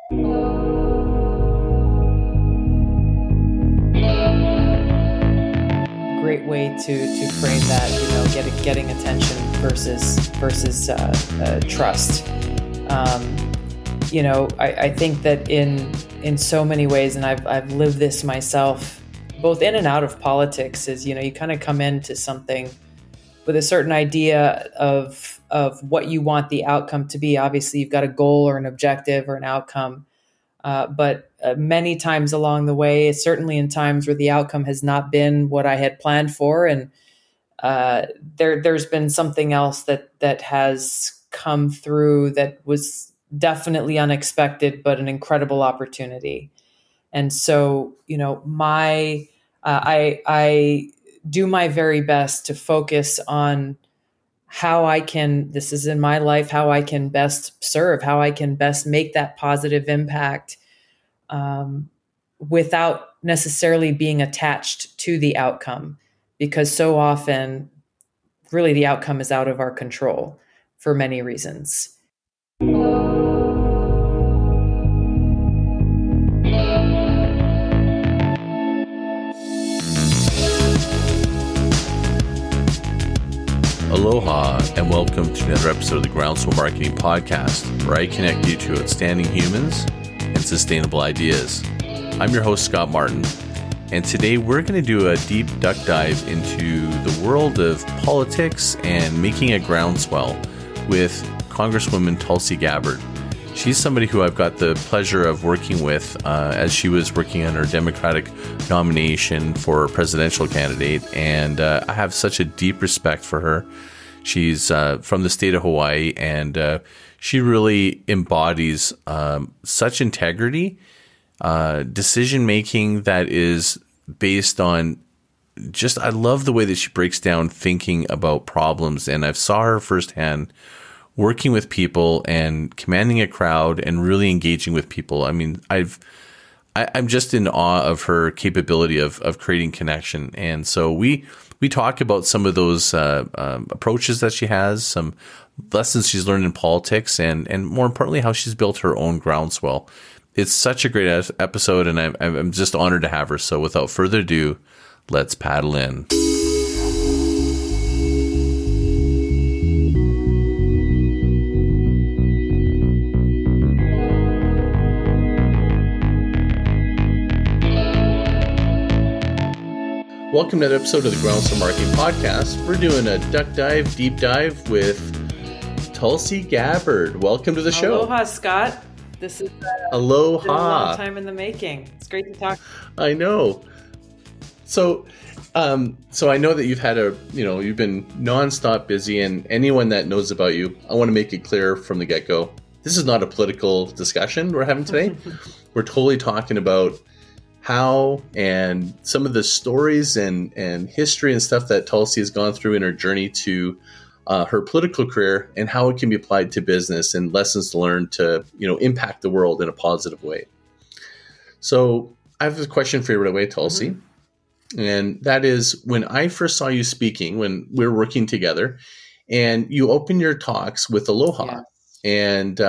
Great way to frame that, getting attention versus trust. I think that in so many ways, and I've lived this myself, both in and out of politics, is you kind of come into something with a certain idea of what you want the outcome to be. Obviously, you've got a goal or an objective or an outcome. But many times along the way, certainly in times where the outcome has not been what I had planned for, and there's been something else that has come through that was definitely unexpected, but an incredible opportunity. And so, I do my very best to focus on how I can, this is in my life, how I can best serve, how I can best make that positive impact without necessarily being attached to the outcome, because so often really the outcome is out of our control for many reasons. Aloha, and welcome to another episode of the Groundswell Marketing Podcast, where I connect you to outstanding humans and sustainable ideas. I'm your host, Scott Martin, and today we're going to do a deep duck dive into the world of politics and making a groundswell with Congresswoman Tulsi Gabbard. She's somebody who I've got the pleasure of working with as she was working on her Democratic nomination for presidential candidate, and I have such a deep respect for her. She's from the state of Hawaii, and she really embodies such integrity, decision-making that is based on just, I love the way that she breaks down thinking about problems, and I saw her firsthand working with people and commanding a crowd and really engaging with people. I mean, I'm just in awe of her capability of creating connection. And so we talk about some of those approaches that she has, some lessons she's learned in politics, and more importantly, how she's built her own groundswell. It's such a great episode, and I'm just honored to have her. So without further ado, let's paddle in. Welcome to another episode of the Groundswell Marketing Podcast. We're doing a duck dive, deep dive with Tulsi Gabbard. Welcome to the show. Aloha, Scott. This is Aloha. Been a long time in the making. It's great to talk. I know. So I know that you've had you've been nonstop busy, and anyone that knows about you, I want to make it clear from the get-go. This is not a political discussion we're having today. We're totally talking about how and some of the stories and history and stuff that Tulsi has gone through in her journey to her political career, and how it can be applied to business and lessons to learn to, impact the world in a positive way. So I have a question for you right away, Tulsi. Mm-hmm. And that is, when I first saw you speaking, when we were working together, and you opened your talks with Aloha. Yeah. And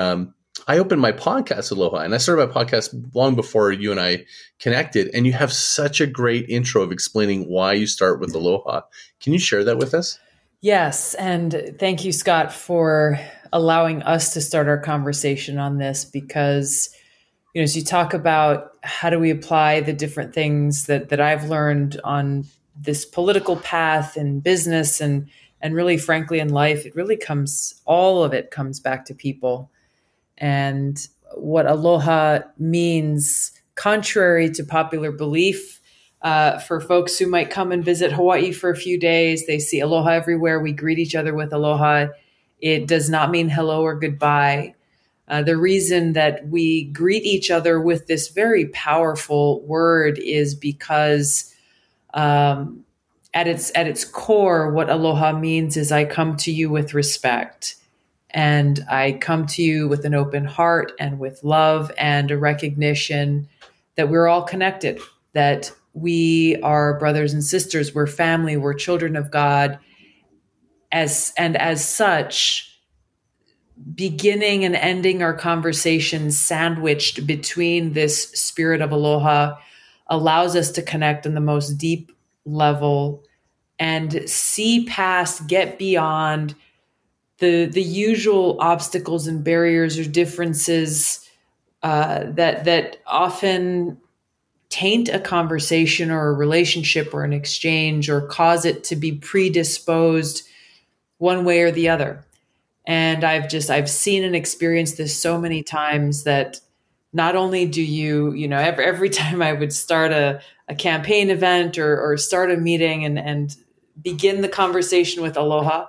I opened my podcast, Aloha, and I started my podcast long before you and I connected. And you have such a great intro of explaining why you start with Aloha. Can you share that with us? Yes. And thank you, Scott, for allowing us to start our conversation on this, because, as you talk about how do we apply the different things that I've learned on this political path in business and really, frankly, in life, all of it comes back to people. And what Aloha means, contrary to popular belief, for folks who might come and visit Hawaii for a few days, they see Aloha everywhere. We greet each other with Aloha. It does not mean hello or goodbye. The reason that we greet each other with this very powerful word is because at its core, what Aloha means is I come to you with respect. And I come to you with an open heart and with love and a recognition that we're all connected, that we are brothers and sisters, we're family, we're children of God. As such, beginning and ending our conversation sandwiched between this spirit of aloha allows us to connect on the most deep level and see past, get beyond the usual obstacles and barriers or differences that often taint a conversation or a relationship or an exchange or cause it to be predisposed one way or the other. And I've seen and experienced this so many times that not only do every time I would start a campaign event or start a meeting and begin the conversation with aloha,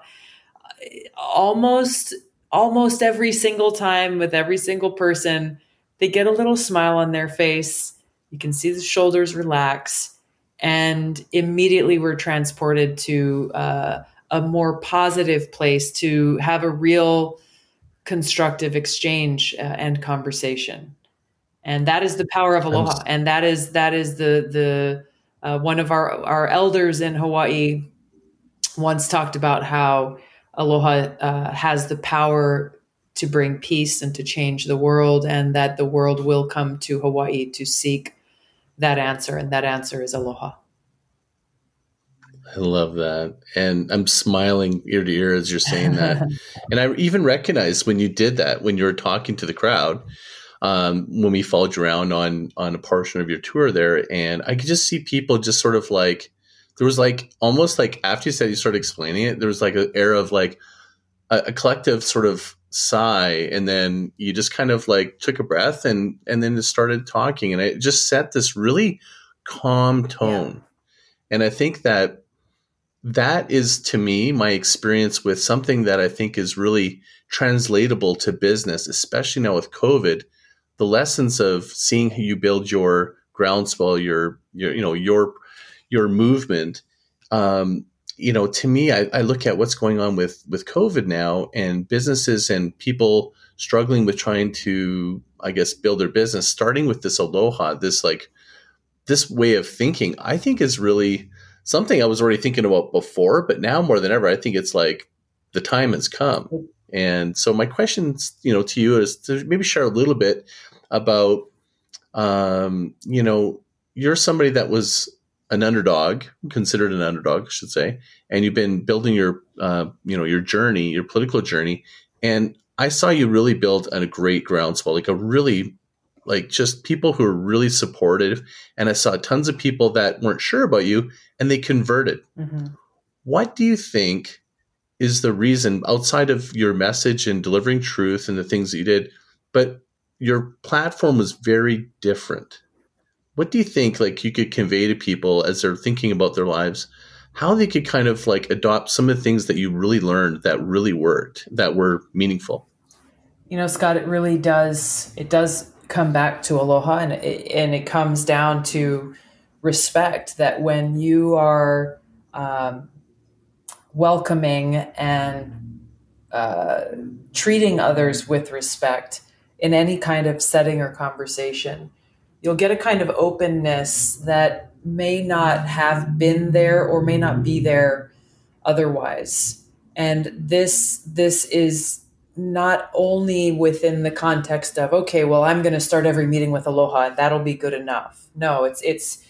almost every single time with every single person, they get a little smile on their face. You can see the shoulders relax, and immediately we're transported to a more positive place to have a real constructive exchange and conversation. And that is the power of aloha. And that is the one of our elders in Hawaii once talked about how aloha has the power to bring peace and to change the world, and that the world will come to Hawaii to seek that answer. And that answer is aloha. I love that. And I'm smiling ear to ear as you're saying that. And I even recognized when you did that, when you were talking to the crowd, when we followed you around on a portion of your tour there, and I could just see people just sort of like, there was like, almost like after you started explaining it, there was like an air of like a collective sort of sigh. And then you just kind of like took a breath and then just started talking. And it just set this really calm tone. Yeah. And I think that is, to me, my experience with something that I think is really translatable to business, especially now with COVID, the lessons of seeing how you build your groundswell, your movement. To me, I look at what's going on with COVID now, and businesses and people struggling with trying to, I guess, build their business, starting with this aloha, this way of thinking, I think is really something I was already thinking about before, but now more than ever, I think it's like the time has come. And so my question, to you is to maybe share a little bit about, you're somebody that was an underdog, considered an underdog, I should say, and you've been building your journey, your political journey. And I saw you really build a great groundswell, just people who are really supportive. And I saw tons of people that weren't sure about you and they converted. Mm-hmm. What do you think is the reason, outside of your message and delivering truth and the things that you did, but your platform was very different? What do you think you could convey to people as they're thinking about their lives, how they could kind of adopt some of the things that you really learned that really worked, that were meaningful? Scott, it really does. It does come back to aloha, and it comes down to respect. That when you are welcoming and treating others with respect in any kind of setting or conversation, you'll get a kind of openness that may not have been there or may not be there otherwise. And this is not only within the context of, okay, well, I'm going to start every meeting with aloha and that'll be good enough. No, it's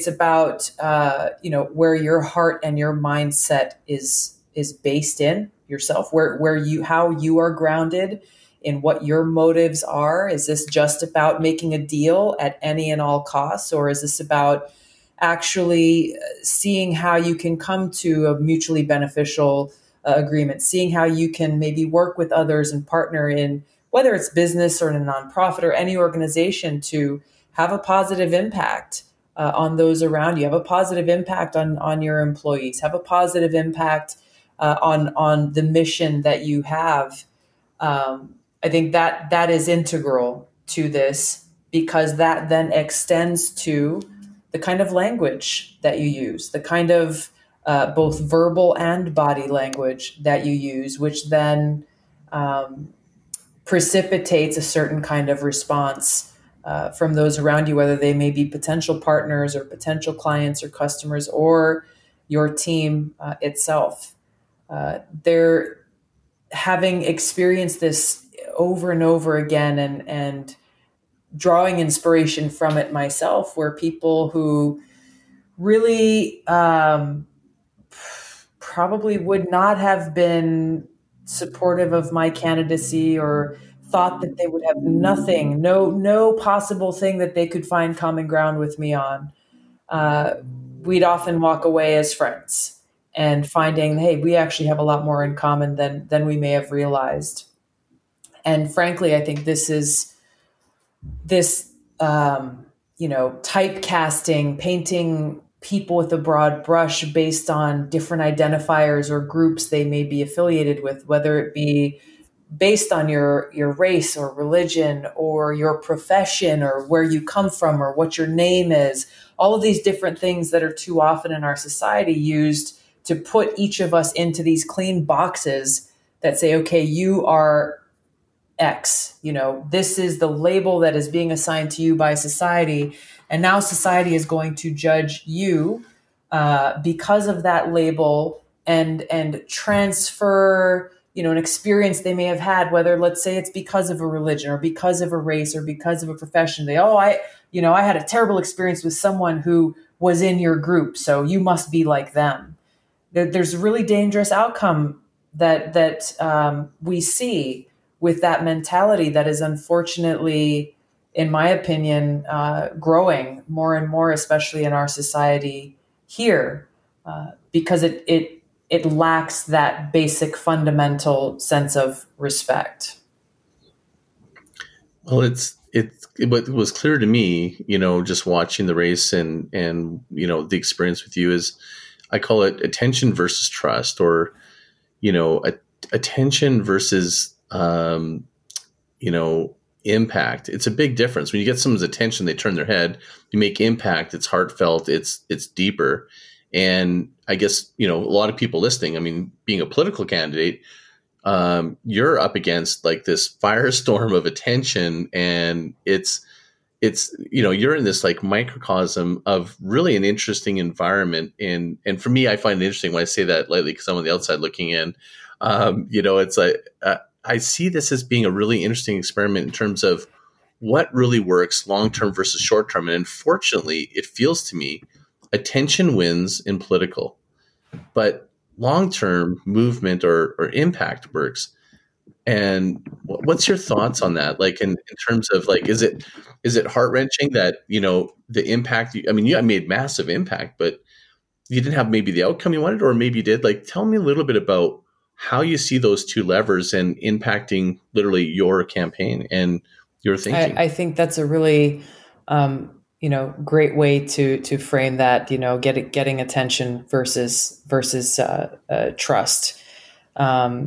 about, where your heart and your mindset is based in yourself, how you are grounded in what your motives are. Is this just about making a deal at any and all costs? Or is this about actually seeing how you can come to a mutually beneficial agreement, seeing how you can maybe work with others and partner in, whether it's business or in a nonprofit or any organization, to have a positive impact on those around you, have a positive impact on your employees, have a positive impact on the mission that you have. I think that is integral to this, because that then extends to the kind of language that you use, the kind of both verbal and body language that you use, which then precipitates a certain kind of response from those around you, whether they may be potential partners or potential clients or customers or your team itself. having experienced this over and over again and drawing inspiration from it myself, where people who really probably would not have been supportive of my candidacy or thought that they would have no possible thing that they could find common ground with me on. We'd often walk away as friends and finding, hey, we actually have a lot more in common than we may have realized. And frankly, I think this typecasting, painting people with a broad brush based on different identifiers or groups they may be affiliated with, whether it be based on your race or religion or your profession or where you come from or what your name is, all of these different things that are too often in our society used to put each of us into these clean boxes that say, okay, you are X, this is the label that is being assigned to you by society. And now society is going to judge you because of that label and transfer, an experience they may have had, whether, let's say, it's because of a religion or because of a race or because of a profession. I had a terrible experience with someone who was in your group, so you must be like them. There's a really dangerous outcome that we see with that mentality that is unfortunately, in my opinion, growing more and more, especially in our society here, because it lacks that basic fundamental sense of respect. Well, what was clear to me, just watching the race and the experience with you is, I call it attention versus trust, or attention versus impact. It's a big difference. When you get someone's attention, they turn their head. You make impact. It's heartfelt. It's deeper. And I guess, a lot of people listening, I mean, being a political candidate, you're up against like this firestorm of attention, and it's you're in this like microcosm of really an interesting environment. And for me, I find it interesting when I say that lightly, because I'm on the outside looking in. It's like, I see this as being a really interesting experiment in terms of what really works long-term versus short-term. And unfortunately, it feels to me attention wins in political, but long-term movement or impact works. And what's your thoughts on that? Like in terms of like, is it heart-wrenching that, the impact, you made massive impact, but you didn't have maybe the outcome you wanted, or maybe you did. Like, tell me a little bit about how you see those two levers and impacting literally your campaign and your thinking. I think that's a really, great way to frame that, getting attention versus trust. I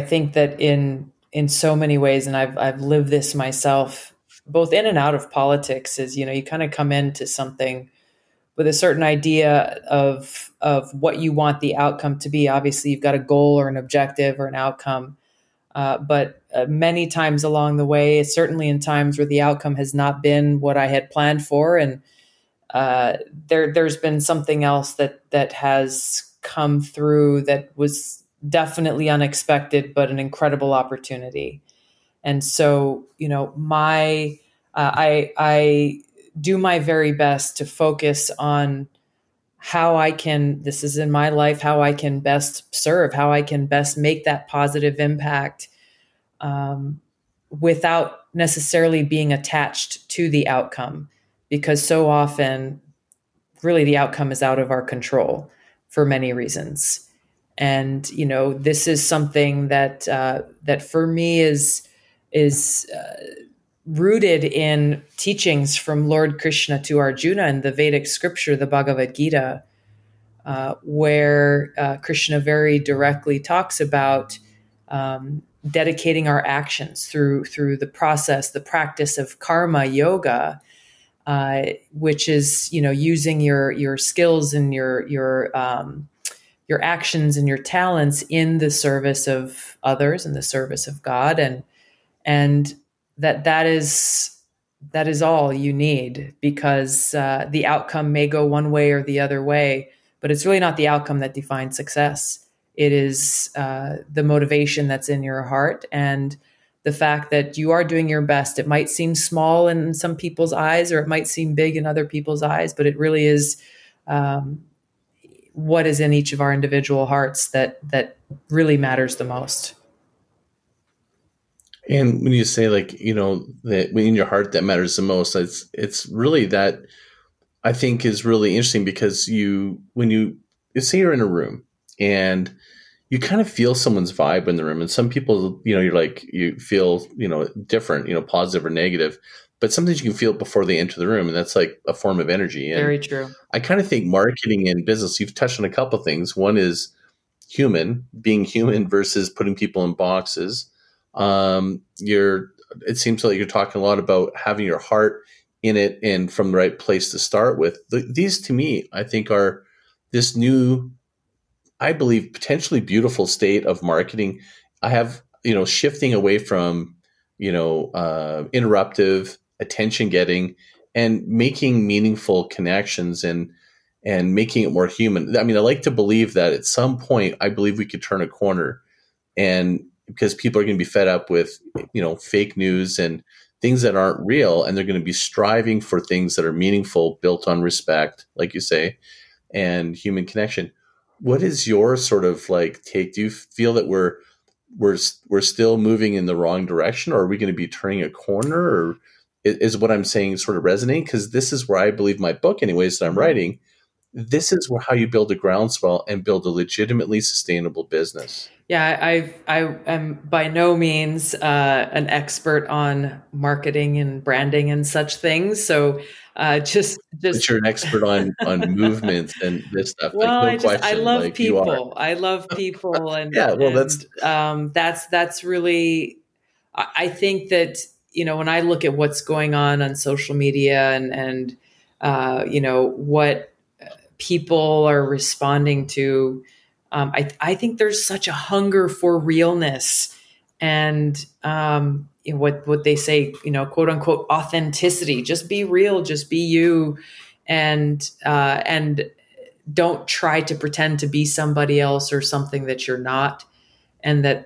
think that in so many ways, and I've lived this myself, both in and out of politics, is, you kind of come into something with a certain idea of what you want the outcome to be. Obviously, you've got a goal or an objective or an outcome. But many times along the way, certainly in times where the outcome has not been what I had planned for, and there's been something else that has come through that was definitely unexpected, but an incredible opportunity. And so, I do my very best to focus on how I can, this is in my life, how I can best serve, how I can best make that positive impact without necessarily being attached to the outcome, because so often really the outcome is out of our control for many reasons. And, this is something that for me is rooted in teachings from Lord Krishna to Arjuna in the Vedic scripture, the Bhagavad Gita, where Krishna very directly talks about dedicating our actions through the process, the practice of karma yoga, which is, using your skills and your actions and your talents in the service of others, in the service of God, and that is all you need, because the outcome may go one way or the other way, but it's really not the outcome that defines success. It is the motivation that's in your heart and the fact that you are doing your best. It might seem small in some people's eyes, or it might seem big in other people's eyes, but it really is what is in each of our individual hearts that really matters the most. And when you say that in your heart that matters the most, it's really that I think is really interesting, because when you say you're in a room and you kind of feel someone's vibe in the room, and some people, you feel, different, positive or negative, but sometimes you can feel it before they enter the room, and that's like a form of energy. And very true. I kind of think marketing and business, you've touched on a couple of things. One is being human versus putting people in boxes. It seems like you're talking a lot about having your heart in it and from the right place to start with. These to me, I think, are this new, I believe, potentially beautiful state of marketing. I have, shifting away from, interruptive, attention getting, and making meaningful connections and making it more human. I mean, I like to believe that at some point, I believe we could turn a corner, and because people are going to be fed up with, fake news and things that aren't real, and they're going to be striving for things that are meaningful, built on respect, like you say, and human connection. What is your sort of take? Do you feel that we're still moving in the wrong direction, or are we going to be turning a corner, or is what I'm saying sort of resonating? Because this is where I believe my book, anyways, that I'm writing, this is how you build a groundswell and build a legitimately sustainable business. Yeah, I am by no means an expert on marketing and branding and such things. So but you're an expert on movements and this stuff. Well, no question. I love people. I love people, and yeah. Well, that's really. I think that when I look at what's going on social media and what people are responding to. I think there's such a hunger for realness and what they say, quote unquote, authenticity. Just be real, just be you, and don't try to pretend to be somebody else or something that you're not. And that's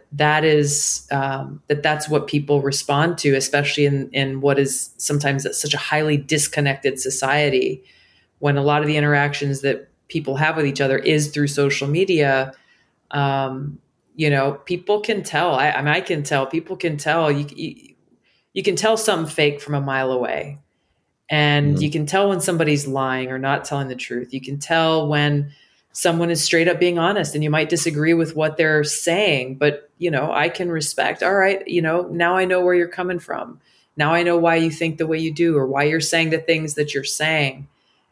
what people respond to, especially in what is sometimes such a highly disconnected society, when a lot of the interactions that people have with each other is through social media. People can tell. I can tell. People can tell. You can tell something fake from a mile away, and you can tell when somebody's lying or not telling the truth. You can tell when someone is straight up being honest, and you might disagree with what they're saying, but I can respect. All right, now I know where you're coming from. Now I know why you think the way you do, or why you're saying the things that you're saying.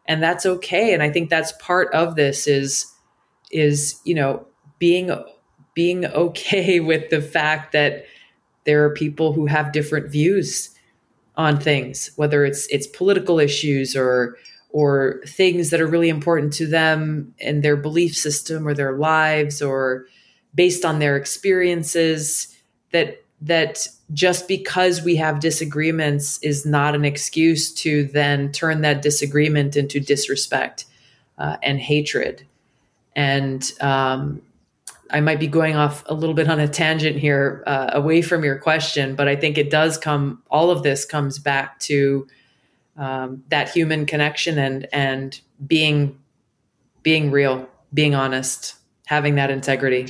And that's okay. And I think that's part of this is being okay with the fact that there are people who have different views on things, whether it's political issues or things that are really important to them and their belief system or their lives, or based on their experiences, that just because we have disagreements is not an excuse to then turn that disagreement into disrespect and hatred. And I might be going off a little bit on a tangent here, away from your question, but I think all of this comes back to that human connection and being real, being honest, having that integrity.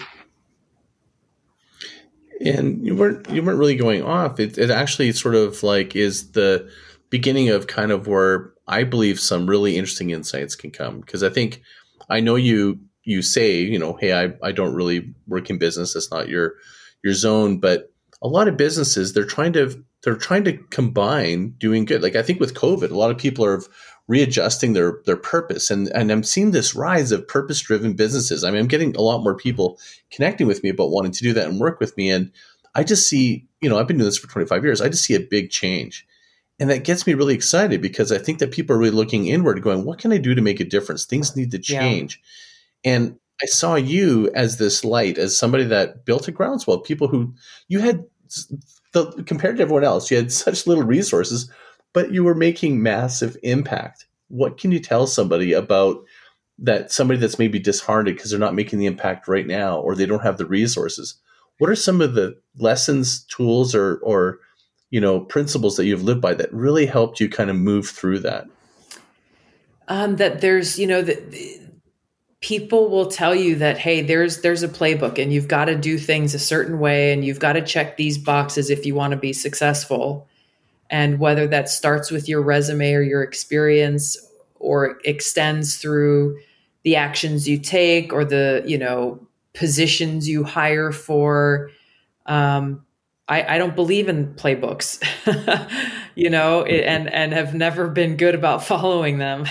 And you weren't really going off. It actually sort of is the beginning of kind of where I believe some really interesting insights can come. Because I know you say, hey, I don't really work in business. That's not your zone. But a lot of businesses, they're trying to combine doing good. I think with COVID, a lot of people are readjusting their purpose. And I'm seeing this rise of purpose-driven businesses. I mean, I'm getting a lot more people connecting with me about wanting to do that and work with me. And I just see, I've been doing this for 25 years. I just see a big change. And that gets me really excited, because I think that people are really looking inward, going, what can I do to make a difference? Things need to change. Yeah. And I saw you as this light, as somebody that built a groundswell, people who you had, compared to everyone else, you had such little resources, but you were making massive impact. What can you tell somebody about that somebody that's maybe disheartened because they're not making the impact right now, or they don't have the resources, what are some of the lessons, tools, or principles that you've lived by that really helped you kind of move through that? That there's, people will tell you that, hey, there's a playbook and you've got to do things a certain way and you've got to check these boxes if you want to be successful. And whether that starts with your resume or your experience or extends through the actions you take or the, positions you hire for, I don't believe in playbooks, and have never been good about following them.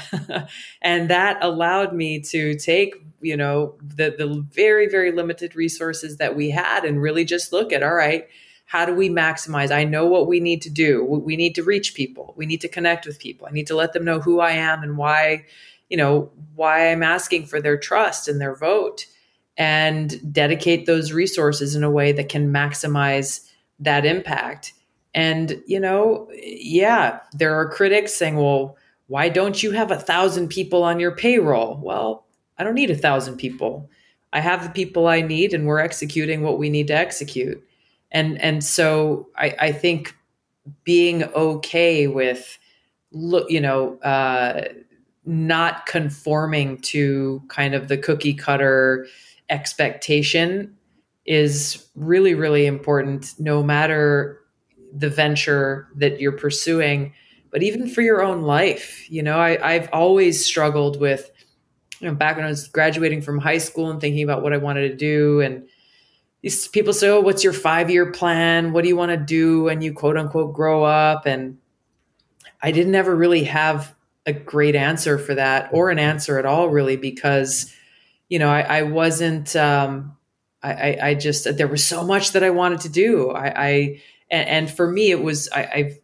And that allowed me to take, the very, very limited resources that we had and really just look at, all right, how do we maximize? I know what we need to do. We need to reach people. We need to connect with people. I need to let them know who I am and why I'm asking for their trust and their vote, and dedicate those resources in a way that can maximize that impact. And, there are critics saying, well, why don't you have 1,000 people on your payroll? Well, I don't need 1,000 people. I have the people I need and we're executing what we need to execute. And so I think being okay with, not conforming to kind of the cookie cutter expectation is really, really important, no matter the venture that you're pursuing, but even for your own life. I've always struggled with, back when I was graduating from high school and thinking about what I wanted to do. And these people say, oh, what's your 5-year plan? What do you want to do when you quote unquote grow up? And I didn't ever really have a great answer for that, or an answer at all, really, because, I wasn't, I just, there was so much that I wanted to do. And for me, it was, I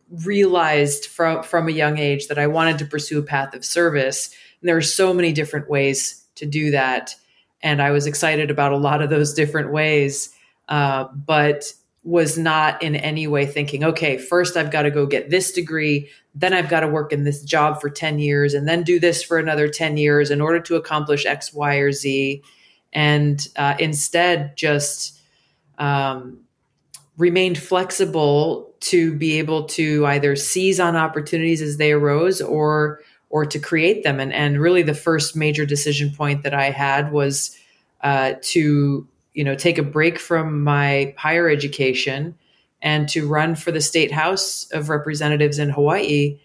realized from a young age that I wanted to pursue a path of service. And there are so many different ways to do that. And I was excited about a lot of those different ways, but was not in any way thinking, okay, first I've got to go get this degree, then I've got to work in this job for 10 years, and then do this for another 10 years in order to accomplish X, Y, or Z. And instead just remained flexible to be able to either seize on opportunities as they arose or to create them. And really the first major decision point that I had was to take a break from my higher education and to run for the State House of Representatives in Hawaii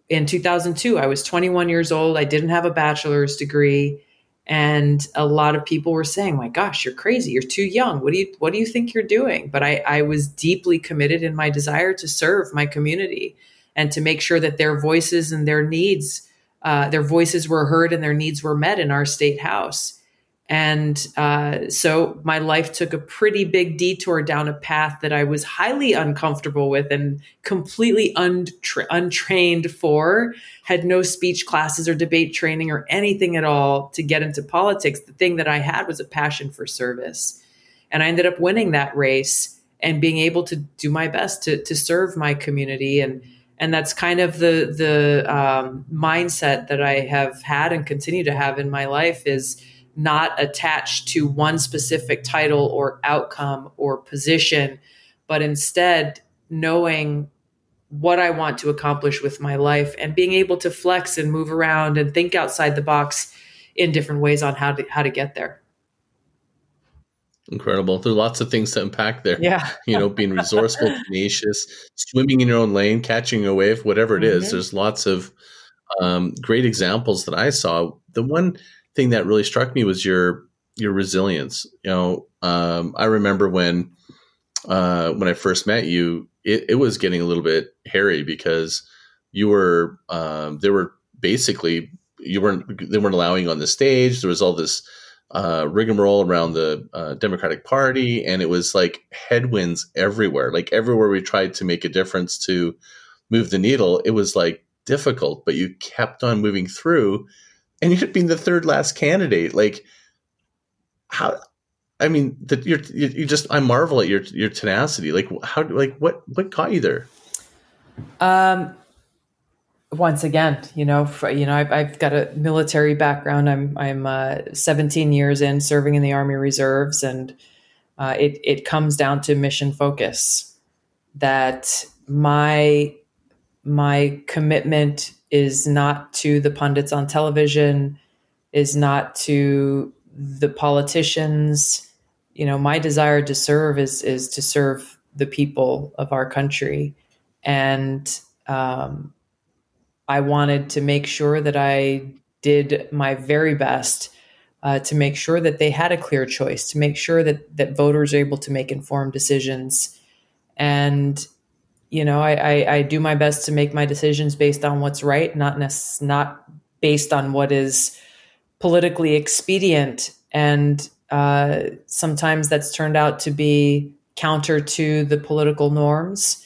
in 2002. I was 21 years old. I didn't have a bachelor's degree. And a lot of people were saying, my gosh, you're crazy. You're too young. What do you think you're doing? But I was deeply committed in my desire to serve my community and to make sure that their voices and their needs, their voices were heard and their needs were met in our state house. And so my life took a pretty big detour down a path that I was highly uncomfortable with and completely untrained for, had no speech classes or debate training or anything at all to get into politics. The thing that I had was a passion for service. And I ended up winning that race and being able to do my best to serve my community. And that's kind of the mindset that I have had and continue to have in my life, is not attached to one specific title or outcome or position, but instead knowing what I want to accomplish with my life and being able to flex and move around and think outside the box in different ways on how to get there. Incredible. There's lots of things to unpack there. Yeah. Being resourceful, tenacious, swimming in your own lane, catching a wave, whatever it is. There's lots of great examples that I saw. The one thing that really struck me was your resilience. I remember when I first met you, it was getting a little bit hairy because you were they weren't allowing you on the stage. There was all this rigmarole around the Democratic Party, and it was like headwinds everywhere. Like everywhere we tried to make a difference to move the needle, it was like difficult, but you kept on moving through. And you had been the third last candidate. Like, how? I mean, I marvel at your tenacity. Like, what got you there? once again, I've got a military background. I'm 17 years in serving in the Army Reserves, and it comes down to mission focus. That my commitment is not to the pundits on television, is not to the politicians. My desire to serve is to serve the people of our country, and I wanted to make sure that I did my very best to make sure that they had a clear choice, to make sure that voters are able to make informed decisions. And, I do my best to make my decisions based on what's right, not based on what is politically expedient. And sometimes that's turned out to be counter to the political norms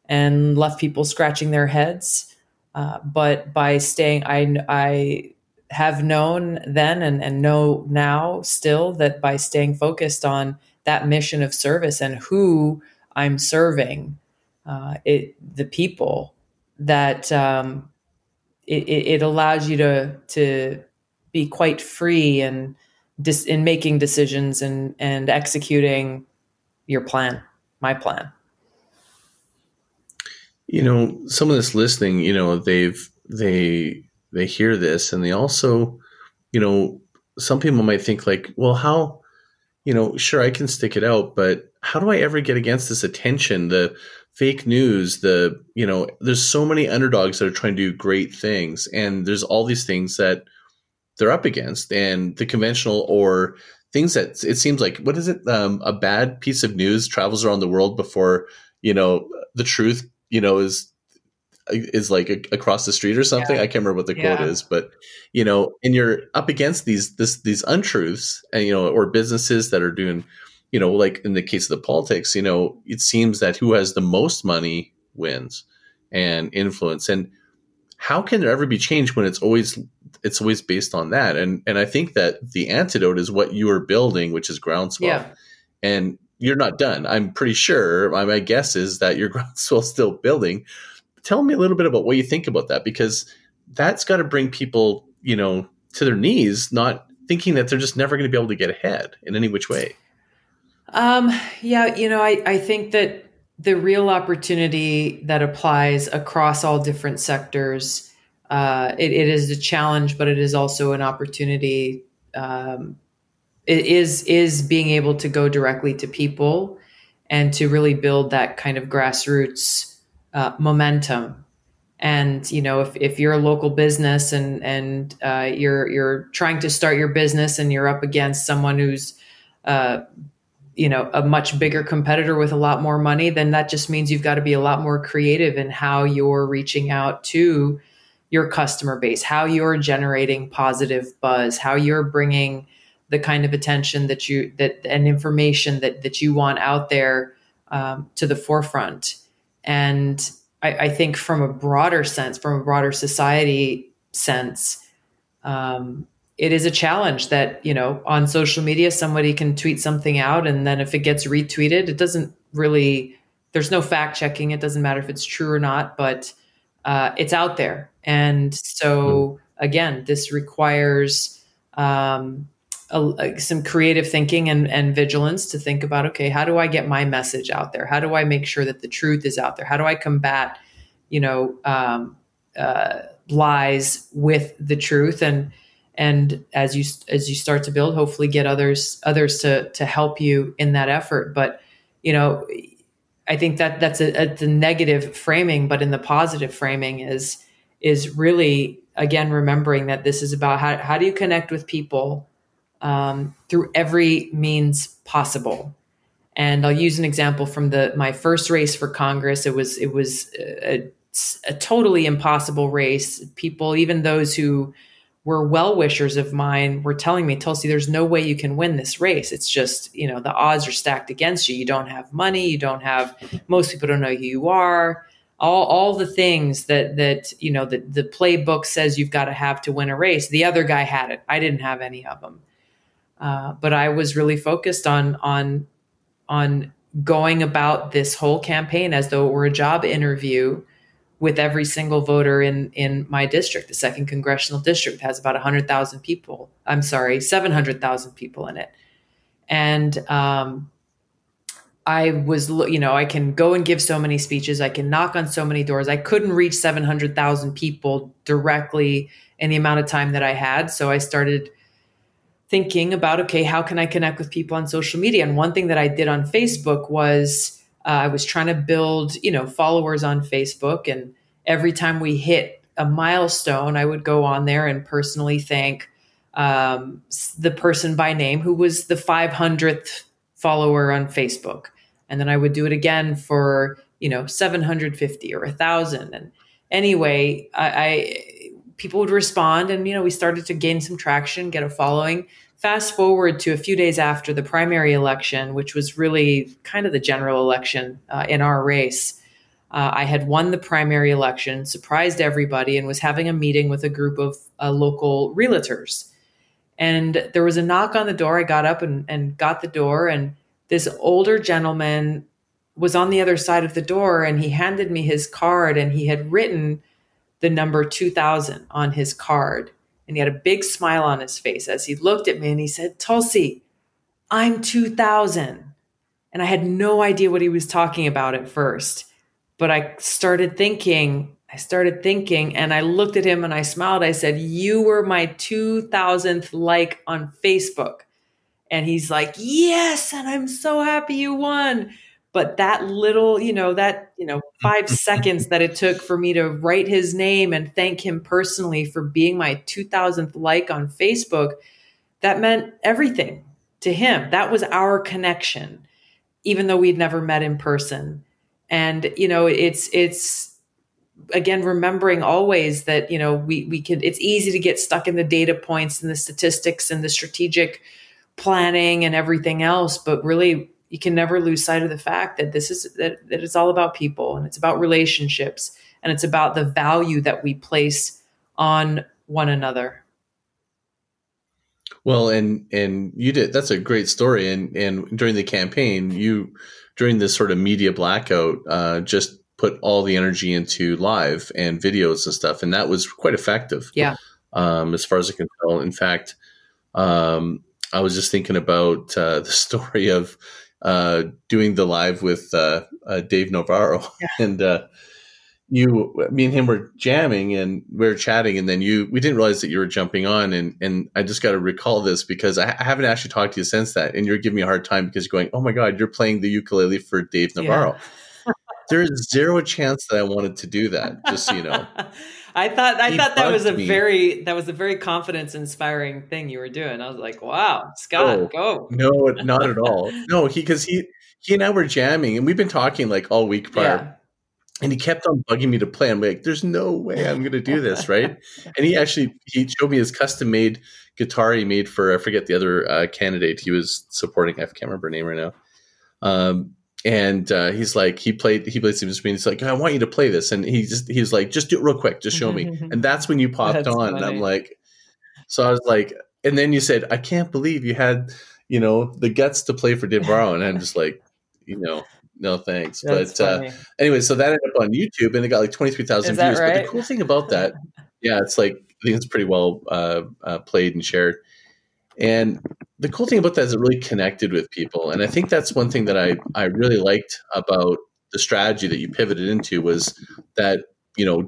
and left people scratching their heads. But by staying, I have known then and know now still that by staying focused on that mission of service and who I'm serving, the people, that it allows you to be quite free and in making decisions and executing your plan, my plan. Someone that's listening, they hear this, and they also, some people might think like, well, how, sure, I can stick it out, but how do I ever get against this attention, the fake news, there's so many underdogs that are trying to do great things, and there's all these things that they're up against, and the conventional or things that it seems like, what is it? A bad piece of news travels around the world before, the truth is like across the street or something. Yeah. I can't remember what the quote is, but and you're up against these untruths, and or businesses that are doing, like in the case of the politics, it seems that who has the most money wins and influence. And how can there ever be change when it's always based on that? And I think that the antidote is what you are building, which is Groundswell. Yeah. And you're not done. I'm pretty sure. My guess is that your Groundswell still building. Tell me a little bit about what you think about that, because that's got to bring people, to their knees, not thinking that they're just never going to be able to get ahead in any which way. I think that the real opportunity that applies across all different sectors, it is a challenge, but it is also an opportunity. It is being able to go directly to people and to really build that kind of grassroots momentum. And, if you're a local business and you're trying to start your business and you're up against someone who's, a much bigger competitor with a lot more money, then that just means you've got to be a lot more creative in how you're reaching out to your customer base, how you're generating positive buzz, how you're bringing the kind of attention and information that you want out there to the forefront. And I think from a broader sense, from a broader society sense, it is a challenge that, on social media, somebody can tweet something out, and then if it gets retweeted, it doesn't really, there's no fact checking. It doesn't matter if it's true or not, but it's out there. And so again, this requires some creative thinking and vigilance to think about, okay, how do I get my message out there? How do I make sure that the truth is out there? How do I combat, lies with the truth? And as you start to build, hopefully get others to help you in that effort. But, I think that's a negative framing, but in the positive framing is really, again, remembering that this is about how do you connect with people through every means possible. And I'll use an example from my first race for Congress. It was a totally impossible race. People, even those who were well-wishers of mine, were telling me, Tulsi, there's no way you can win this race. It's just, the odds are stacked against you. You don't have money. Most people don't know who you are. All the things that the playbook says you've got to have to win a race. The other guy had it. I didn't have any of them. But I was really focused on going about this whole campaign as though it were a job interview with every single voter in my district. The 2nd Congressional District has about 100,000 people. I'm sorry, 700,000 people in it. And I was, I can go and give so many speeches. I can knock on so many doors. I couldn't reach 700,000 people directly in the amount of time that I had. So I started thinking about, okay, how can I connect with people on social media? And one thing that I did on Facebook was I was trying to build, followers on Facebook. And every time we hit a milestone, I would go on there and personally thank the person by name who was the 500th follower on Facebook. And then I would do it again for, 750 or 1,000. And anyway, people would respond, and, we started to gain some traction, get a following. Fast forward to a few days after the primary election, which was really kind of the general election in our race. I had won the primary election, surprised everybody, and was having a meeting with a group of local realtors. And there was a knock on the door. I got up and got the door, and this older gentleman was on the other side of the door, and he handed me his card, and he had written the number 2000 on his card. And he had a big smile on his face as he looked at me, and he said, "Tulsi, I'm 2000. And I had no idea what he was talking about at first. But I started thinking, and I looked at him and I smiled. I said, "You were my 2000th like on Facebook." And he's like, "Yes, and I'm so happy you won." But that little, 5 seconds that it took for me to write his name and thank him personally for being my 2000th like on Facebook, that meant everything to him. That was our connection, even though we'd never met in person. And, it's again, remembering always that, we could, it's easy to get stuck in the data points and the statistics and the strategic planning and everything else. But really, you can never lose sight of the fact that that it's all about people, and it's about relationships, and it's about the value that we place on one another. Well, and you did, that's a great story. And during the campaign, during this sort of media blackout, just put all the energy into live and videos and stuff. And that was quite effective. Yeah. As far as I can tell. In fact, I was just thinking about the story of doing the live with Dave Navarro. Yeah. And me and him were jamming and we were chatting, and then we didn't realize that you were jumping on. And I just got to recall this because I haven't actually talked to you since that. And you're giving me a hard time because you're going, "Oh my God, you're playing the ukulele for Dave Navarro." Yeah. There's zero chance that I wanted to do that, just so you know. I thought that was a very confidence inspiring thing you were doing. I was like, "Wow, Scott, go." No, not at all. No, because he and I were jamming, and we've been talking like all week prior. Yeah. And he kept on bugging me to play. I'm like, "There's no way I'm going to do this, right?" And he showed me his custom made guitar he made for, I forget the other candidate he was supporting. I can't remember her name right now. And he's like, he played some instrument. He's like, "I want you to play this." And he's like, "Just do it real quick. Just show me." And that's when you popped on. Funny. And I'm like, so I was like, and then you said, "I can't believe you had, the guts to play for Dave Navarro." And I'm just like, no thanks. That's but anyway, so that ended up on YouTube, and it got like 23,000 views. Right? But the cool thing about that, yeah, it's like, I think it's pretty well played and shared. And the cool thing about that is it really connected with people. And I think that's one thing that I really liked about the strategy that you pivoted into, was that,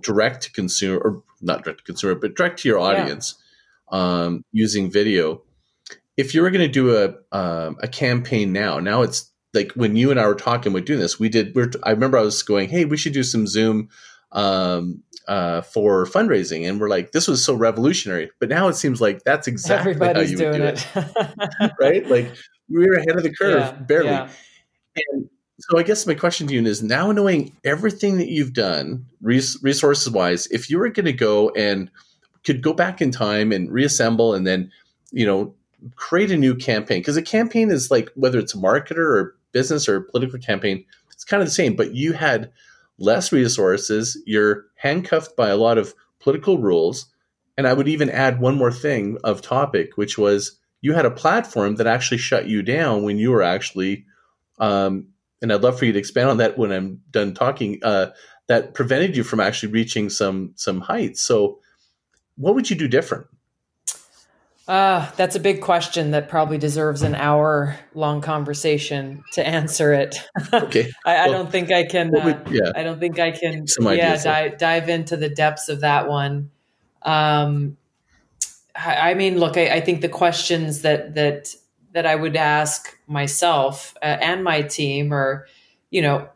direct to consumer, or not direct to consumer, but direct to your audience, using video. If you were going to do a campaign now it's like when you and I were talking about doing this, I remember I was going, "Hey, we should do some Zoom for fundraising." And we're like, this was so revolutionary. But now it seems like that's exactly how you would do it. Right? Like, we were ahead of the curve, barely. Yeah. And so I guess my question to you is, now knowing everything that you've done, resources-wise, if you were going to go and could go back in time and reassemble and then, create a new campaign, because a campaign is like, whether it's a marketer or business or political campaign, it's kind of the same, but you had less resources, you're handcuffed by a lot of political rules. And I would even add one more thing of topic, which was you had a platform that actually shut you down when you were actually, and I'd love for you to expand on that when I'm done talking, that that prevented you from actually reaching some heights. So what would you do different? That's a big question that probably deserves an hour-long conversation to answer it. Okay. I don't think I can. I don't think I can. Some ideas, dive into the depths of that one. I mean, look, I think the questions that I would ask myself and my team are,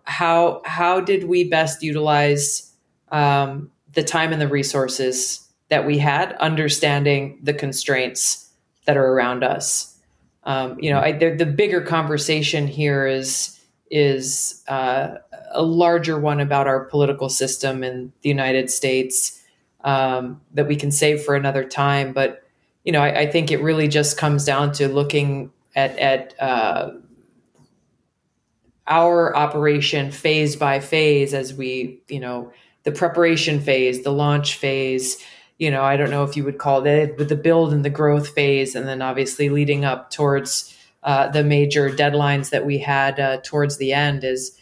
how did we best utilize the time and the resources that we had, understanding the constraints that are around us. The bigger conversation here is a larger one about our political system in the United States that we can save for another time. But I think it really just comes down to looking at our operation phase by phase as we, the preparation phase, the launch phase. I don't know if you would call it, but the build and the growth phase, and then obviously leading up towards the major deadlines that we had towards the end is,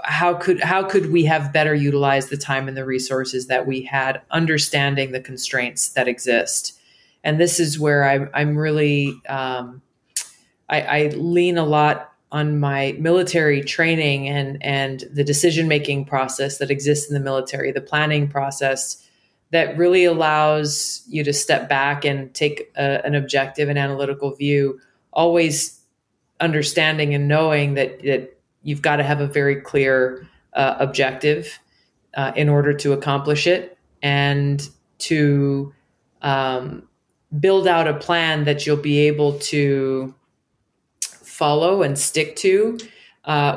how could we have better utilized the time and the resources that we had, understanding the constraints that exist. And this is where I'm really, I lean a lot on my military training and the decision-making process that exists in the military, the planning process that really allows you to step back and take an objective and analytical view, always understanding and knowing that you've got to have a very clear objective in order to accomplish it, and to build out a plan that you'll be able to follow and stick to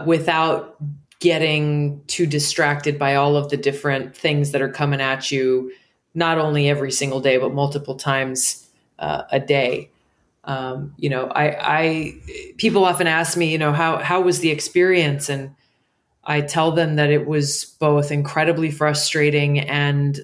without getting too distracted by all of the different things that are coming at you, not only every single day, but multiple times a day. People often ask me, how was the experience? And I tell them that it was both incredibly frustrating and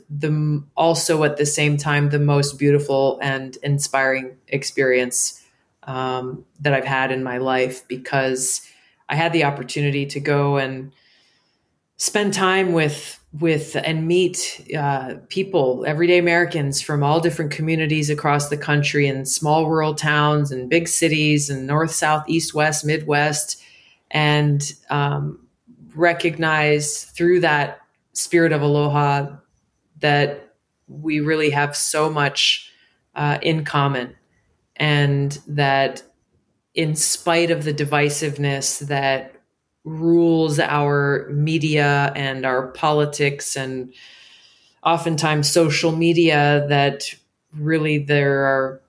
also at the same time, the most beautiful and inspiring experience that I've had in my life, because I had the opportunity to go and spend time with and meet people, everyday Americans from all different communities across the country, in small rural towns and big cities and north, south, east, west, Midwest, and recognize through that spirit of Aloha that we really have so much in common, and that in spite of the divisiveness that rules our media and our politics and oftentimes social media, that really there are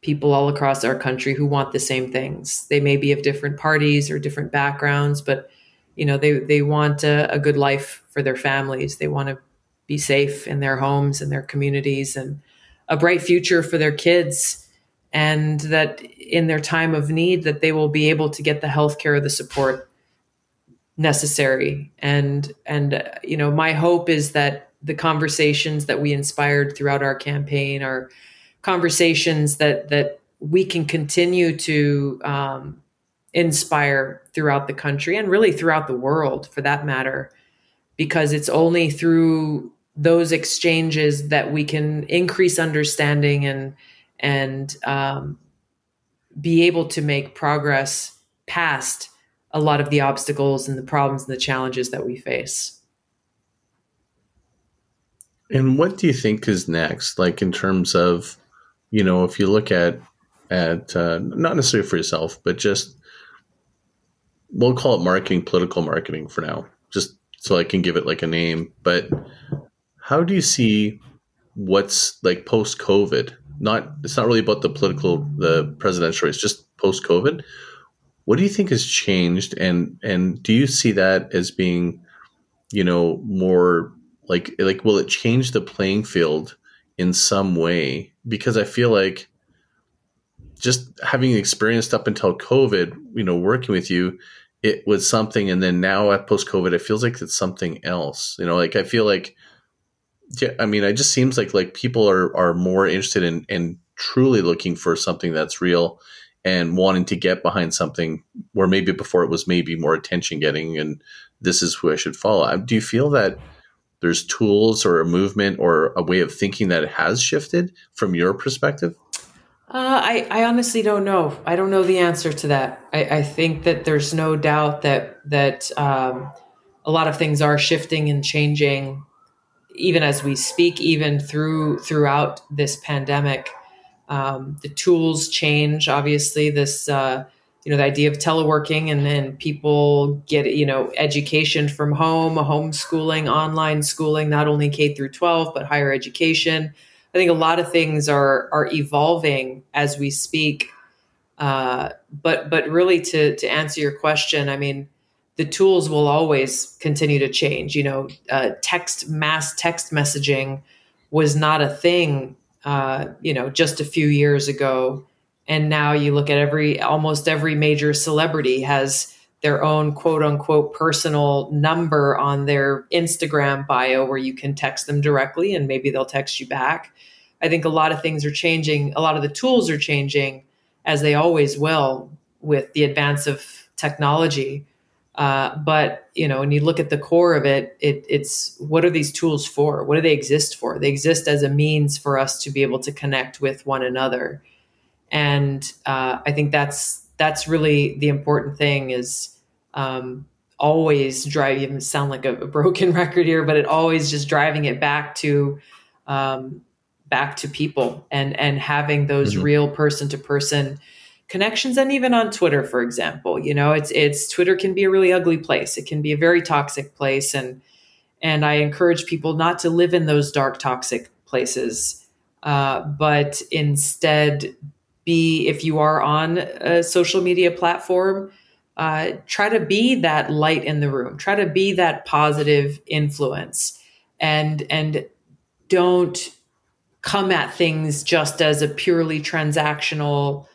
people all across our country who want the same things. They may be of different parties or different backgrounds, but they want a good life for their families. They want to be safe in their homes and their communities, and a bright future for their kids, and that in their time of need that they will be able to get the healthcare or the support necessary. And my hope is that the conversations that we inspired throughout our campaign are conversations that we can continue to inspire throughout the country, and really throughout the world for that matter, because it's only through those exchanges that we can increase understanding and be able to make progress past a lot of the obstacles and the problems and the challenges that we face. And what do you think is next? Like in terms of, if you look at not necessarily for yourself, but just, we'll call it marketing, political marketing for now, just so I can give it like a name. But how do you see what's like post-COVID? It's not really about the presidential race, just post-COVID. What do you think has changed? And do you see that as being, more like, will it change the playing field in some way? Because I feel like just having experienced up until COVID, working with you, it was something. And then now at post-COVID, it feels like it's something else. I feel like, it just seems like people are more interested in truly looking for something that's real and wanting to get behind something where maybe before it was maybe more attention getting and this is who I should follow. Do you feel that there's tools or a movement or a way of thinking that has shifted from your perspective? I honestly don't know. I don't know the answer to that. I think that there's no doubt that a lot of things are shifting and changing, even as we speak, even throughout this pandemic. The tools change. Obviously, this the idea of teleworking, and then people get education from home, homeschooling, online schooling, not only K through 12 but higher education. I think a lot of things are evolving as we speak. But really, to answer your question, I mean, the tools will always continue to change. Mass text messaging was not a thing, just a few years ago. And now you look at almost every major celebrity has their own quote unquote personal number on their Instagram bio where you can text them directly and maybe they'll text you back. I think a lot of things are changing. A lot of the tools are changing, as they always will with the advance of technology. But when you look at the core of it's what are these tools for? What do they exist for? They exist as a means for us to be able to connect with one another. And I think that's really the important thing is always driving. Sound like a broken record here, but it always just driving it back to people and having those real person to person connections. And even on Twitter, for example, it's Twitter can be a really ugly place. It can be a very toxic place. And I encourage people not to live in those dark, toxic places, but instead if you are on a social media platform, try to be that light in the room, try to be that positive influence, and don't come at things just as a purely transactional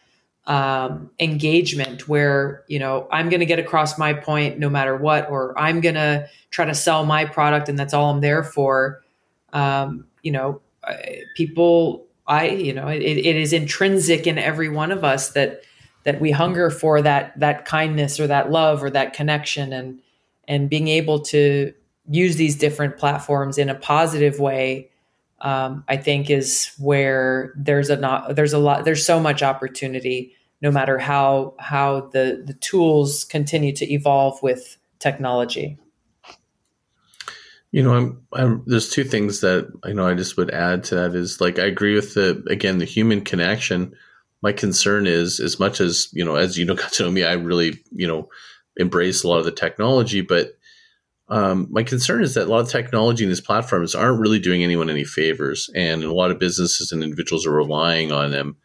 engagement where, I'm going to get across my point no matter what, or I'm going to try to sell my product and that's all I'm there for. It is intrinsic in every one of us that we hunger for that kindness or that love or that connection, and being able to use these different platforms in a positive way. I think is where there's so much opportunity, no matter how the tools continue to evolve with technology. There's two things that I just would add to that is, like, I agree with the human connection. My concern is, as much as, as got to know me, I really, embrace a lot of the technology, but my concern is that a lot of technology in these platforms aren't really doing anyone any favors, and a lot of businesses and individuals are relying on them.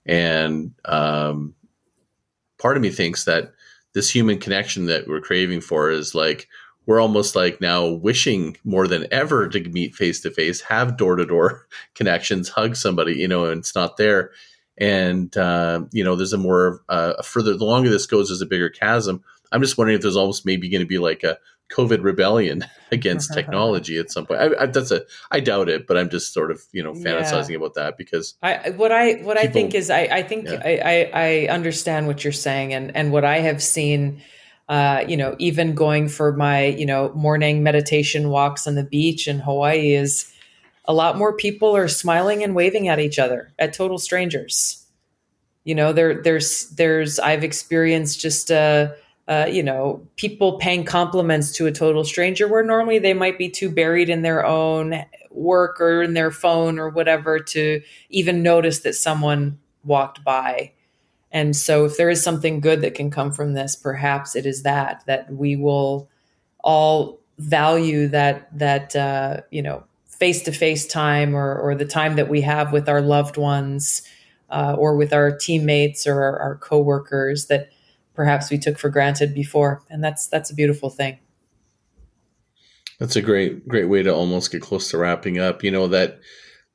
And part of me thinks that this human connection that we're craving for is like, we're almost like now wishing more than ever to meet face to face, have door to door connections, hug somebody, and it's not there. And there's a more further. The longer this goes, there's a bigger chasm. I'm just wondering if there's almost maybe going to be like a COVID rebellion against technology at some point. I doubt it, but I'm just sort of fantasizing about that, because I understand what you're saying, and what I have seen. Even going for my, morning meditation walks on the beach in Hawaii, is a lot more people are smiling and waving at each other, at total strangers. I've experienced just, people paying compliments to a total stranger where normally they might be too buried in their own work or in their phone or whatever to even notice that someone walked by. And so if there is something good that can come from this, perhaps it is that we will all value that face-to-face time or the time that we have with our loved ones or with our teammates or our coworkers that perhaps we took for granted before. And that's a beautiful thing. That's a great way to almost get close to wrapping up.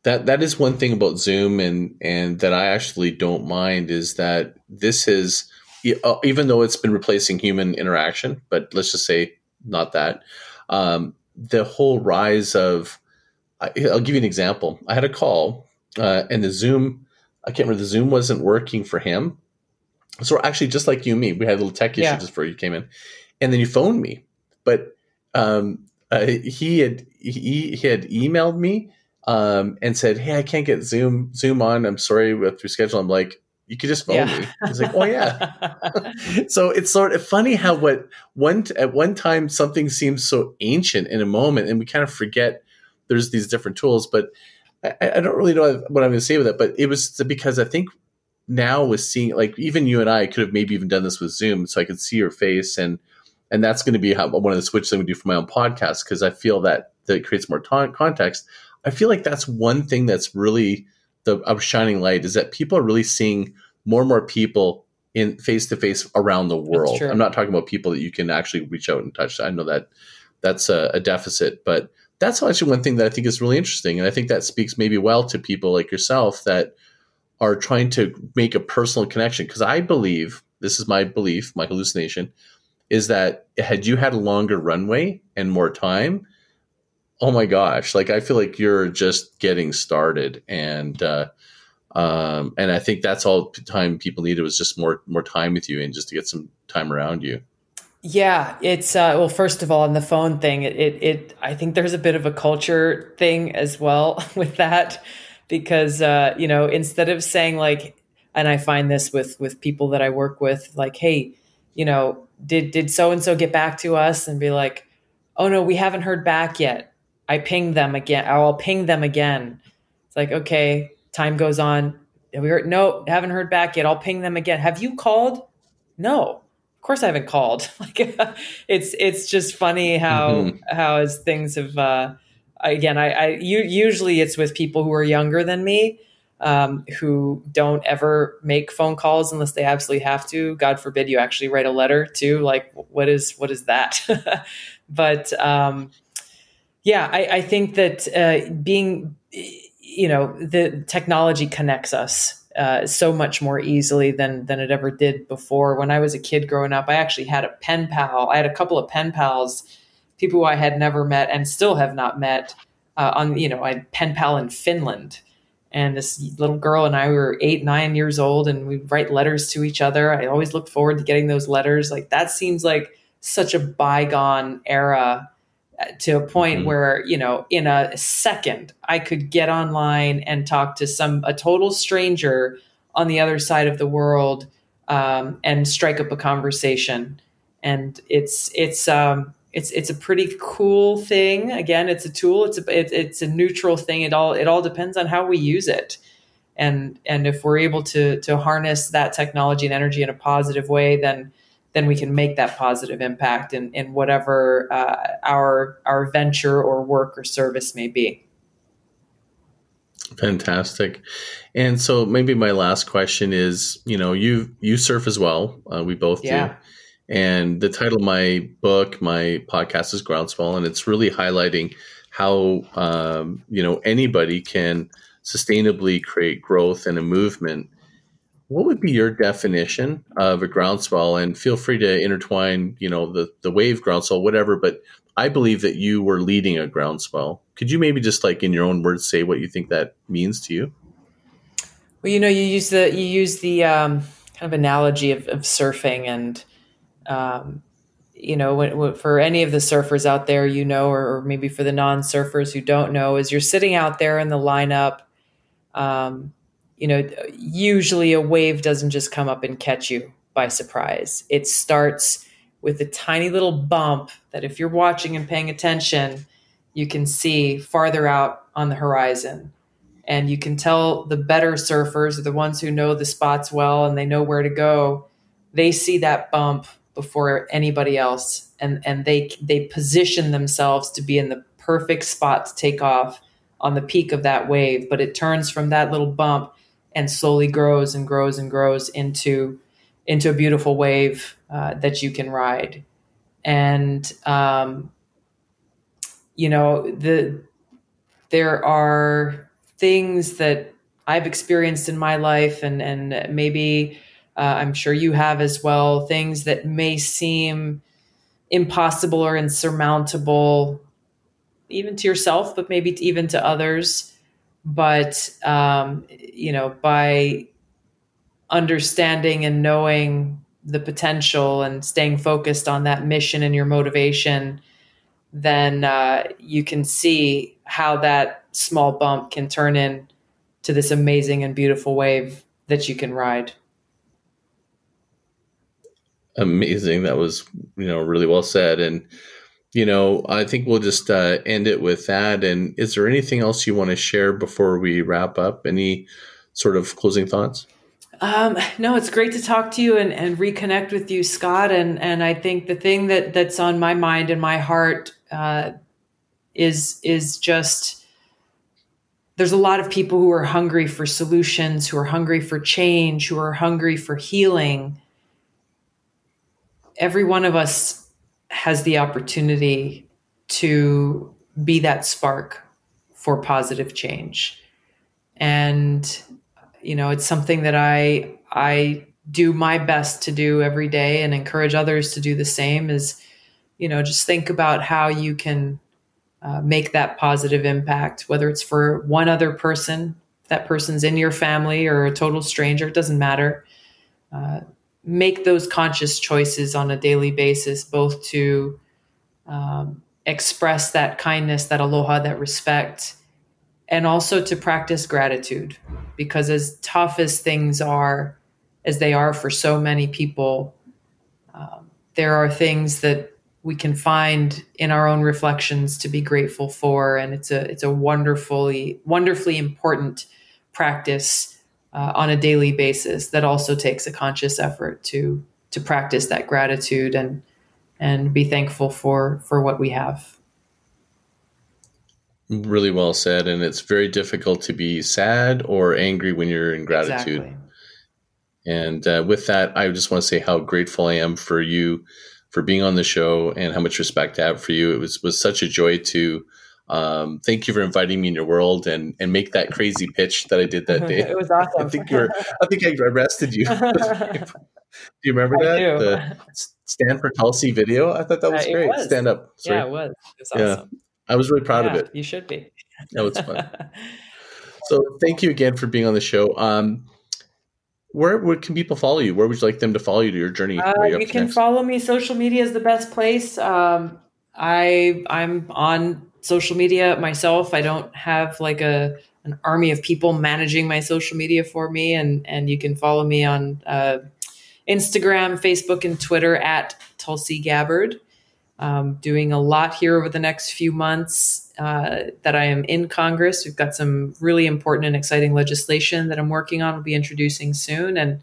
That is one thing about Zoom and that I actually don't mind, is that this is, even though it's been replacing human interaction, but let's just say not that, the whole rise of, I'll give you an example. I had a call and the Zoom wasn't working for him. So actually, just like you and me, we had a little tech issue just before you came in, and then you phoned me, but he had emailed me and said, "Hey, I can't get Zoom on. I'm sorry with your schedule." I'm like, "You could just phone me." He's like, "Oh yeah." So it's sort of funny how at one time something seems so ancient in a moment, and we kind of forget there's these different tools. But I don't really know what I'm going to say with it. But it was because I think now with seeing, like, even you and I could have maybe even done this with Zoom, so I could see your face, and that's going to be one of the switches I'm going to do for my own podcast, because I feel that creates more context. I feel like that's one thing that's really a shining light, is that people are really seeing more and more people in face to face around the world. I'm not talking about people that you can actually reach out and touch. I know that that's a deficit, but that's actually one thing that I think is really interesting. And I think that speaks maybe well to people like yourself that are trying to make a personal connection. Because I believe, this is my belief, my hallucination, is that had you had a longer runway and more time, oh my gosh, like I feel like you're just getting started. And I think that's all the time people needed, was just more time with you and just to get some time around you. Yeah, it's well, first of all, on the phone thing, I think there's a bit of a culture thing as well with that, because instead of saying like, and I find this with people that I work with, like, hey, did so and so get back to us, and be like, oh no, we haven't heard back yet. I pinged them again. I'll ping them again. It's like, okay, time goes on. No, haven't heard back yet. I'll ping them again. Have you called? No, of course I haven't called. Like, it's just funny how as things have. Again, usually it's with people who are younger than me, who don't ever make phone calls unless they absolutely have to. God forbid you actually write a letter too. Like, what is that? But I think that being, the technology connects us so much more easily than it ever did before. When I was a kid growing up, I actually had a pen pal. I had a couple of pen pals, people who I had never met and still have not met. I had pen pal in Finland. And this little girl and I were 8, 9 years old, and we'd write letters to each other. I always looked forward to getting those letters. Like, that seems like such a bygone era, to a point where, in a second, I could get online and talk to a total stranger on the other side of the world, and strike up a conversation. And it's a pretty cool thing. Again, it's a tool. It's a neutral thing. It all depends on how we use it. And if we're able to harness that technology and energy in a positive way, then we can make that positive impact in whatever our venture or work or service may be. Fantastic. And so maybe my last question is, you surf as well. We both do. And the title of my book, my podcast, is Groundswell, and it's really highlighting how anybody can sustainably create growth and a movement. What would be your definition of a groundswell? And feel free to intertwine, the wave groundswell, whatever. But I believe that you were leading a groundswell. Could you maybe just, like, in your own words, say what you think that means to you? Well, you use the kind of analogy of surfing, and for any of the surfers out there, or maybe for the non-surfers who don't know, is you're sitting out there in the lineup. Usually a wave doesn't just come up and catch you by surprise. It starts with a tiny little bump that, if you're watching and paying attention, you can see farther out on the horizon. And you can tell the better surfers, the ones who know the spots well and they know where to go, they see that bump before anybody else. And they position themselves to be in the perfect spot to take off on the peak of that wave. But it turns from that little bump and slowly grows and grows and grows into a beautiful wave that you can ride. And, there are things that I've experienced in my life, and maybe I'm sure you have as well, things that may seem impossible or insurmountable, even to yourself, but maybe even to others. But, by understanding and knowing the potential and staying focused on that mission and your motivation, then you can see how that small bump can turn into this amazing and beautiful wave that you can ride. Amazing. That was, really well said. And, I think we'll just end it with that. And is there anything else you want to share before we wrap up? Any sort of closing thoughts? No, it's great to talk to you and reconnect with you, Scott. And I think the thing that's on my mind and my heart is just, there's a lot of people who are hungry for solutions, who are hungry for change, who are hungry for healing. Every one of us has the opportunity to be that spark for positive change. And, it's something that I do my best to do every day and encourage others to do the same, is, just think about how you can make that positive impact, whether it's for one other person, if that person's in your family or a total stranger, it doesn't matter. Make those conscious choices on a daily basis, both to express that kindness, that aloha, that respect, and also to practice gratitude. Because as tough as things are, as they are for so many people, there are things that we can find in our own reflections to be grateful for. And it's a wonderfully important practice on a daily basis that also takes a conscious effort to practice that gratitude and be thankful for what we have. Really well said. And it's very difficult to be sad or angry when you're in gratitude. Exactly. And with that, I just want to say how grateful I am for you for being on the show and how much respect I have for you. It was such a joy to thank you for inviting me in your world and make that crazy pitch that I did that day. It was awesome. I think I arrested you. Do you remember that? I do. The Stand for Tulsi video? I thought that was great. Was. Stand up. Sorry. Yeah, it was. It was awesome. Yeah. I was really proud of it. You should be. That was fun. So thank you again for being on the show. Where can people follow you? Where would you like them to follow you to your journey? You can follow me. Social media is the best place. I'm on social media myself. I don't have like an army of people managing my social media for me. And you can follow me on Instagram, Facebook, and Twitter at Tulsi Gabbard. Doing a lot here over the next few months that I am in Congress. We've got some really important and exciting legislation that I'm working on. We'll be introducing soon. And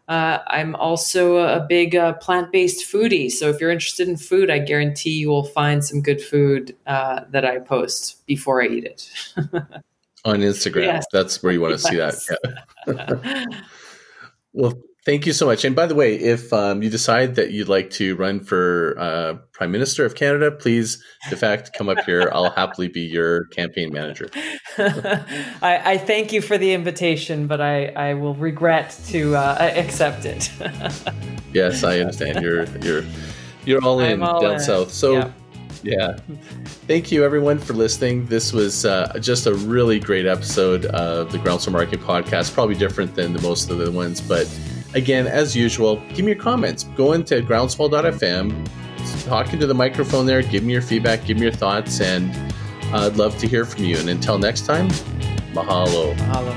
I'm also a big plant-based foodie. So if you're interested in food, I guarantee you will find some good food that I post before I eat it. On Instagram. Yes. That's where you want to see that. Yeah. Well, thank you so much. And by the way, if you decide that you'd like to run for Prime Minister of Canada, please, in fact, come up here. I'll happily be your campaign manager. I thank you for the invitation, but I will regret to accept it. Yes, I understand. You're all in down south. So, yeah. Thank you, everyone, for listening. This was just a really great episode of the Groundswell Marketing Podcast. Probably different than most of the ones, but again, as usual, give me your comments. Go into groundswell.fm, talking to the microphone there, give me your feedback, give me your thoughts, and I'd love to hear from you. And until next time, mahalo. Mahalo.